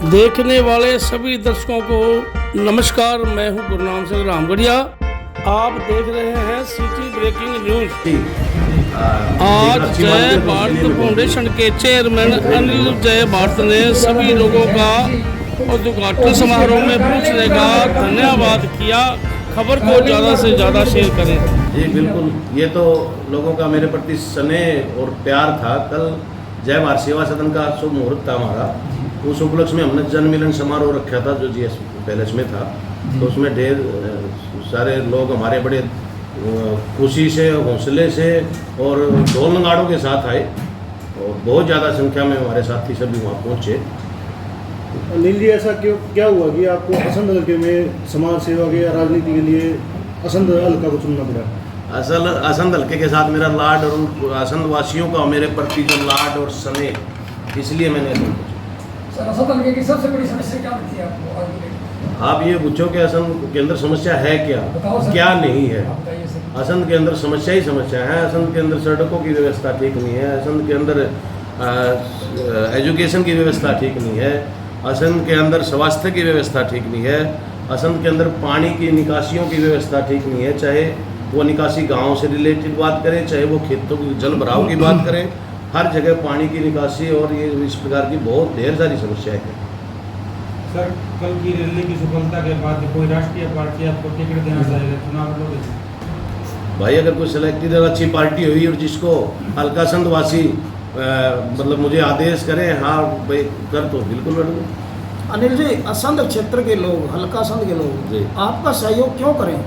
देखने वाले सभी दर्शकों को नमस्कार। मैं हूं गुरनाम सिंह रामगढ़िया। आप देख रहे हैं सिटी ब्रेकिंग न्यूज। आज जय भारत फाउंडेशन के चेयरमैन अनिल जय भारत ने सभी लोगों का उद्घाटन समारोह में पूछने का धन्यवाद किया। खबर को ज़्यादा से ज़्यादा शेयर करें। जी बिल्कुल, ये तो लोगों का मेरे प्रति स्नेह और प्यार था। कल जय भारत सेवा सदन का शुभ मुहूर्त था हमारा। उस उपलक्ष्य में हमने जन मिलन समारोह रखा था जो जीएस पैलेस में था। तो उसमें ढेर सारे लोग हमारे बड़े खुशी से, हौसले से और ढोल नगाड़ों के साथ आए और बहुत ज़्यादा संख्या में हमारे साथी सभी वहाँ पहुँचे। अनिल जी, ऐसा क्या हुआ कि आपको असंध हल्के में समाज सेवा के या राजनीति के लिए असंध हल्का को चुनना पड़ा? असंध हल्के के साथ मेरा लाड और उन असंध वासियों का मेरे प्रति जो लाड और स्नेह, इसलिए मैंने असंध हल्के की सबसे बड़ी समस्या क्या लगती है आपको? आप ये पूछो कि असंध के अंदर समस्या है क्या नहीं है। असंध के अंदर समस्या ही समस्या है। असंध के अंदर सड़कों की व्यवस्था ठीक नहीं है। असंध के अंदर एजुकेशन की व्यवस्था ठीक नहीं है। असंध के अंदर स्वास्थ्य की व्यवस्था ठीक नहीं है। असंध के अंदर पानी की निकासियों की व्यवस्था ठीक नहीं है। चाहे वो निकासी गाँव से रिलेटेड बात करें, चाहे वो खेतों की जल भराव की बात करें, हर जगह पानी की निकासी और ये इस प्रकार की बहुत ढेर सारी समस्याएं हैं। सर, कल की रैली की सफलता के बाद कोई राष्ट्रीय पार्टी आपको टिकट देना चाहेगा, चुनाव लड़ोगे? भाई, अगर कोई सेलेक्टेड अच्छी पार्टी हुई और जिसको हल्का संधवासी मतलब मुझे आदेश करें, हाँ भाई कर, तो बिल्कुल लड़ूंगा। अनिल जी, असंध क्षेत्र के लोग, हल्का संध के लोग आपका सहयोग क्यों करें?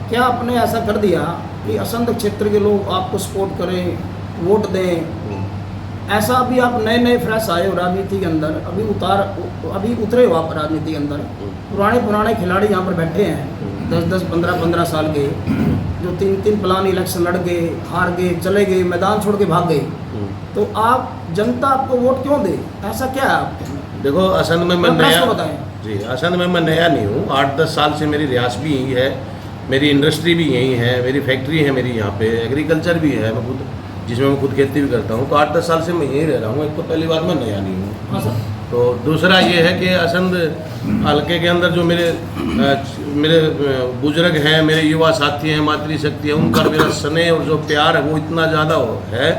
क्या आपने ऐसा कर दिया कि असंध क्षेत्र के लोग आपको सपोर्ट करें, वोट दें? ऐसा अभी आप नए फ्रेश आए हो राजनीति के अंदर, अभी उतरे हो आप राजनीति के अंदर। पुराने खिलाड़ी यहाँ पर बैठे हैं 10-10, 15-15 साल के, जो 3 प्लान इलेक्शन लड़ गए, हार गए, चले गए, मैदान छोड़ के भाग गए। तो आप, जनता आपको वोट क्यों दे? ऐसा क्या है आपके? देखो, असंध में मैं नया बताएं जी, असंध में मैं नया नहीं हूँ। 8-10 साल से मेरी रिहास भी यही है, मेरी इंडस्ट्री भी यही है, मेरी फैक्ट्री है, मेरी यहाँ पे एग्रीकल्चर भी है, मैं खुद जिसमें मैं खुद खेती भी करता हूँ। तो 8-10 साल से मैं यहीं रह रहा हूँ। एक तो पहली बात, मैं नया नहीं हूँ। तो दूसरा ये है कि असंध हल्के के अंदर जो मेरे बुजुर्ग हैं, मेरे युवा साथी हैं, मातृशक्ति है, उनका मेरा स्नेह और जो प्यार है वो इतना ज़्यादा है।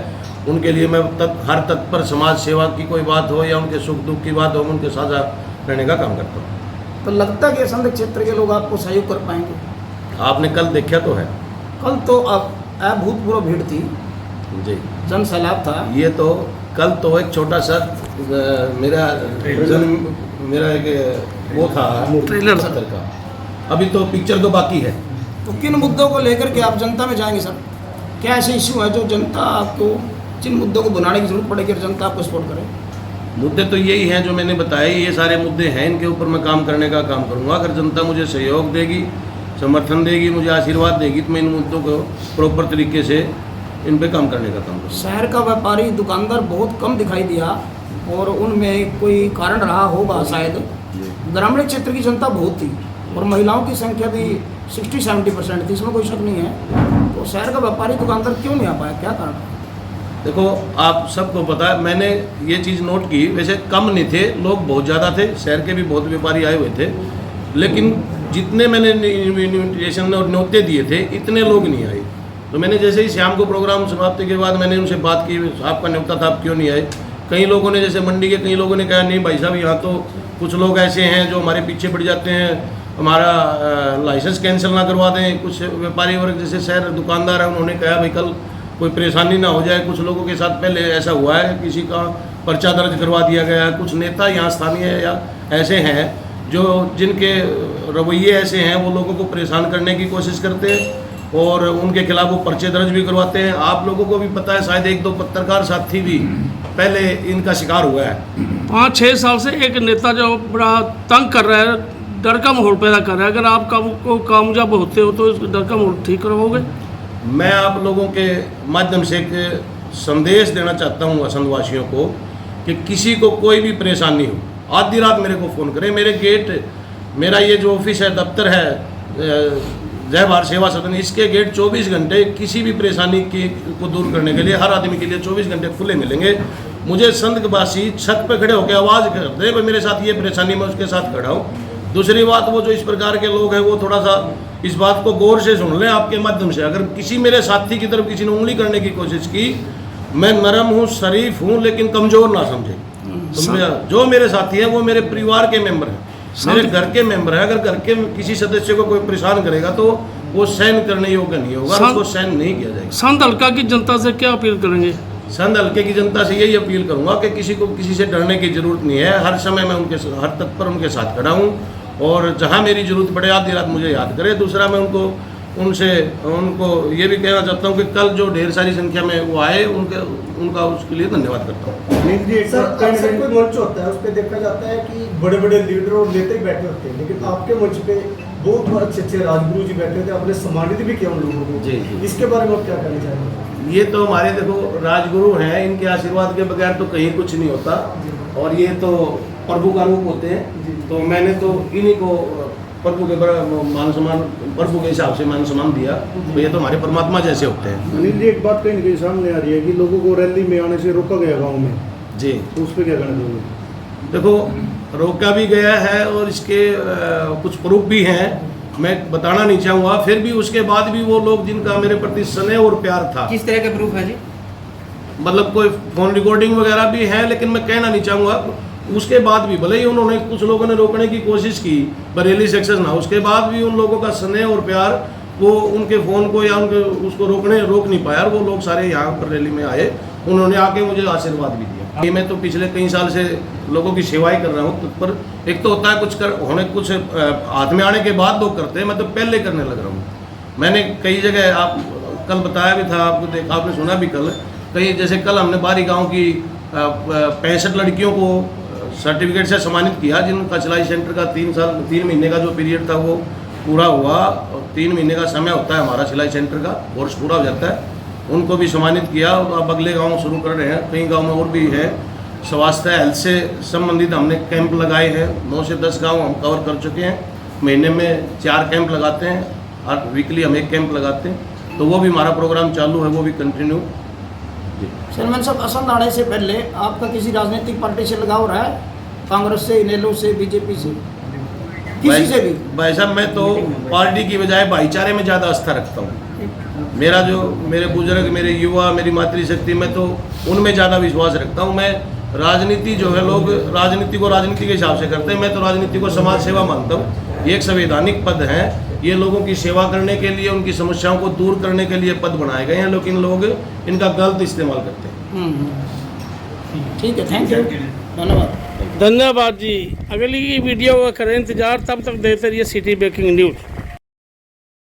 उनके लिए मैं हर तत्पर समाज सेवा की कोई बात हो या उनके सुख दुख की बात हो, उनके साझा रहने का काम करता हूँ। तो लगता है कि असंध क्षेत्र के लोग आपको सहयोग कर पाएंगे? आपने कल देखा तो है। कल तो अब अभूतपूर्व भीड़ थी जी, जन सैलाब था। ये तो कल तो एक छोटा सा मेरा एक वो था ट्रेलर का। अभी तो पिक्चर तो बाकी है। तो किन मुद्दों को लेकर के आप जनता में जाएंगे सर? क्या ऐसे इश्यू है जो जनता आपको, जिन मुद्दों को बनाने की जरूरत पड़ेगी और जनता आपको सपोर्ट करे? मुद्दे तो यही हैं जो मैंने बताए, ये सारे मुद्दे हैं। इनके ऊपर मैं काम करने का काम करूँगा। अगर जनता मुझे सहयोग देगी, समर्थन देगी, मुझे आशीर्वाद देगी, तो मैं इन मुद्दों को प्रॉपर तरीके से इन पे काम करने का काम करूँगा। शहर का व्यापारी दुकानदार बहुत कम दिखाई दिया और उनमें कोई कारण रहा होगा शायद। ग्रामीण क्षेत्र की जनता बहुत थी और महिलाओं की संख्या भी 60-70% थी, इसमें कोई शक नहीं है। तो शहर का व्यापारी दुकानदार क्यों नहीं आ पाया, क्या कारण? देखो, आप सबको पता है, मैंने ये चीज़ नोट की, वैसे कम नहीं थे लोग, बहुत ज़्यादा थे। शहर के भी बहुत व्यापारी आए हुए थे, लेकिन जितने मैंने इन्विटेशन और न्योते दिए थे इतने लोग नहीं आए। तो मैंने जैसे ही शाम को प्रोग्राम समाप्ति के बाद मैंने उनसे बात की, आपका न्योता था, आप क्यों नहीं आए? कई लोगों ने, जैसे मंडी के कई लोगों ने कहा, नहीं भाई साहब, यहाँ तो कुछ लोग ऐसे हैं जो हमारे पीछे पड़ जाते हैं, हमारा लाइसेंस कैंसिल ना करवा दें। कुछ व्यापारी वर्ग जैसे शहर दुकानदार हैं, उन्होंने कहा भाई कल कोई परेशानी ना हो जाए। कुछ लोगों के साथ पहले ऐसा हुआ है, किसी का पर्चा दर्ज करवा दिया गया है। कुछ नेता यहाँ स्थानीय या ऐसे हैं जो जिनके रवैये ऐसे हैं, वो लोगों को परेशान करने की कोशिश करते हैं और उनके खिलाफ वो पर्चे दर्ज भी करवाते हैं। आप लोगों को भी पता है, शायद 1-2 पत्रकार साथी भी पहले इनका शिकार हुआ है। 5-6 साल से एक नेता जो बड़ा तंग कर रहा है, डर का माहौल पैदा कर रहा है। अगर आप कामयाब होते हो तो इस डर का माहौल ठीक करोगे? मैं आप लोगों के माध्यम से एक संदेश देना चाहता हूँ असंधवासियों को कि किसी को कोई भी परेशानी हो, आधी रात मेरे को फ़ोन करें। मेरे गेट, मेरा ये जो ऑफिस है, दफ्तर है जय भारत सेवा सदन, इसके गेट 24 घंटे किसी भी परेशानी को दूर करने के लिए हर आदमी के लिए 24 घंटे खुले मिलेंगे। मुझे संतवासी छत पे खड़े होकर आवाज़ करते हैं भाई मेरे साथ ये परेशानी, मैं उसके साथ खड़ा हूँ। दूसरी बात, वो जो इस प्रकार के लोग हैं वो थोड़ा सा इस बात को गौर से सुन लें आपके माध्यम से। अगर किसी मेरे साथी की तरफ किसी ने उंगली करने की कोशिश की, मैं नरम हूँ, शरीफ हूँ, लेकिन कमज़ोर ना समझे। तो जो मेरे साथी हैं वो मेरे परिवार के मेंबर हैं, मेरे घर के मेंबर हैं। अगर घर के किसी सदस्य को कोई परेशान करेगा तो वो सहन करने योग्य नहीं होगा, उसको सहन नहीं किया जाएगा। संत हल्का की जनता से क्या अपील करेंगे? संत हल्के की जनता से यही अपील करूंगा कि किसी को किसी से डरने की जरूरत नहीं है। हर समय मैं हर तत्पर उनके साथ खड़ा हूँ, और जहाँ मेरी जरूरत पड़े आधी रात मुझे याद करे। दूसरा, मैं उनको ये भी कहना चाहता हूँ कि कल जो ढेर सारी संख्या में वो आए, उनका उसके लिए धन्यवाद करता हूँ। अनिल जी, सर, अक्सर कोई मंच होता है उस पर देखा जाता है कि बड़े बड़े लीडर और नेता ही बैठे होते हैं, लेकिन आपके मंच पे बहुत अच्छे अच्छे राजगुरु जी बैठे थे, आपने सम्मानित भी किया उन लोगों को। जी। इसके बारे में आप क्या कहना चाहेंगे? ये तो हमारे देखो राजगुरु हैं, इनके आशीर्वाद के बगैर तो कहीं कुछ नहीं होता, और ये तो प्रभु का रूप होते हैं। तो मैंने तो इन्हीं को प्रभु के मान सम्मान, प्रभु के हिसाब से मान सम्मान दिया। तो ये तो हमारे परमात्मा जैसे होते हैं। अनिल जी, एक बात कहीं न कहीं सामने आ रही है कि लोगों को रैली में आने से रोका गया गाँव में, जी, तो उस पर क्या कहना चाहोगे? देखो रोका भी गया है और इसके कुछ प्रूफ भी हैं, मैं बताना नहीं चाहूँगा। फिर भी उसके बाद भी वो लोग जिनका मेरे प्रति स्नेह और प्यार था, किस तरह के प्रूफ है जी? मतलब कोई फोन रिकॉर्डिंग वगैरह भी है, लेकिन मैं कहना नहीं चाहूँगा। उसके बाद भी भले ही उन्होंने कुछ लोगों ने रोकने की कोशिश की, बरेली सक्सेस ना, उसके बाद भी उन लोगों का स्नेह और प्यार वो उनके फ़ोन को या उनके उसको रोक नहीं पाया। और वो लोग सारे यहाँ पर रैली में आए, उन्होंने आके मुझे आशीर्वाद भी दिया। ये मैं तो पिछले कई साल से लोगों की सेवाई कर रहा हूँ, पर एक तो होता है कुछ हाथ में आने के बाद लोग करते हैं, मैं तो पहले करने लग रहा हूँ। मैंने कई जगह आप कल बताया भी था, आपने सुना भी कल, कहीं जैसे कल हमने बारी गाँव की 65 लड़कियों को सर्टिफिकेट से सम्मानित किया, जिनका सिलाई सेंटर का 3 महीने का जो पीरियड था वो पूरा हुआ। 3 महीने का समय होता है हमारा सिलाई सेंटर का, कोर्स पूरा हो जाता है। उनको भी सम्मानित किया, और अब अगले गांव शुरू कर रहे हैं। कई गांव में और भी है। स्वास्थ्य हेल्थ से संबंधित हमने कैंप लगाए हैं, 9 से 10 गाँव हम कवर कर चुके हैं। महीने में 4 कैंप लगाते हैं, और वीकली हम 1 कैंप लगाते हैं। तो वो भी हमारा प्रोग्राम चालू है, वो भी कंटिन्यू। सलमान साहब, असंध आने से पहले आपका किसी राजनीतिक पार्टी से लगाव रहा है? कांग्रेस से, इनेलो से, बीजेपी से, किसी से भी? भाई साहब, मैं तो पार्टी की बजाय भाईचारे में ज़्यादा आस्था रखता हूँ। मेरे बुजुर्ग, मेरे युवा, मेरी मातृशक्ति, मैं तो उनमें ज़्यादा विश्वास रखता हूँ। मैं राजनीति जो है, लोग राजनीति को राजनीति के हिसाब से करते हैं, मैं तो राजनीति को समाज सेवा मानता हूँ। ये एक संवैधानिक पद है, ये लोगों की सेवा करने के लिए, उनकी समस्याओं को दूर करने के लिए पद बनाए गए हैं, लेकिन लोग इनका गलत इस्तेमाल करते हैं। ठीक है, थैंक यू, धन्यवाद। धन्यवाद जी। अगली वीडियो का करें इंतजार, तब तक देखते रहिए सिटी ब्रेकिंग न्यूज़।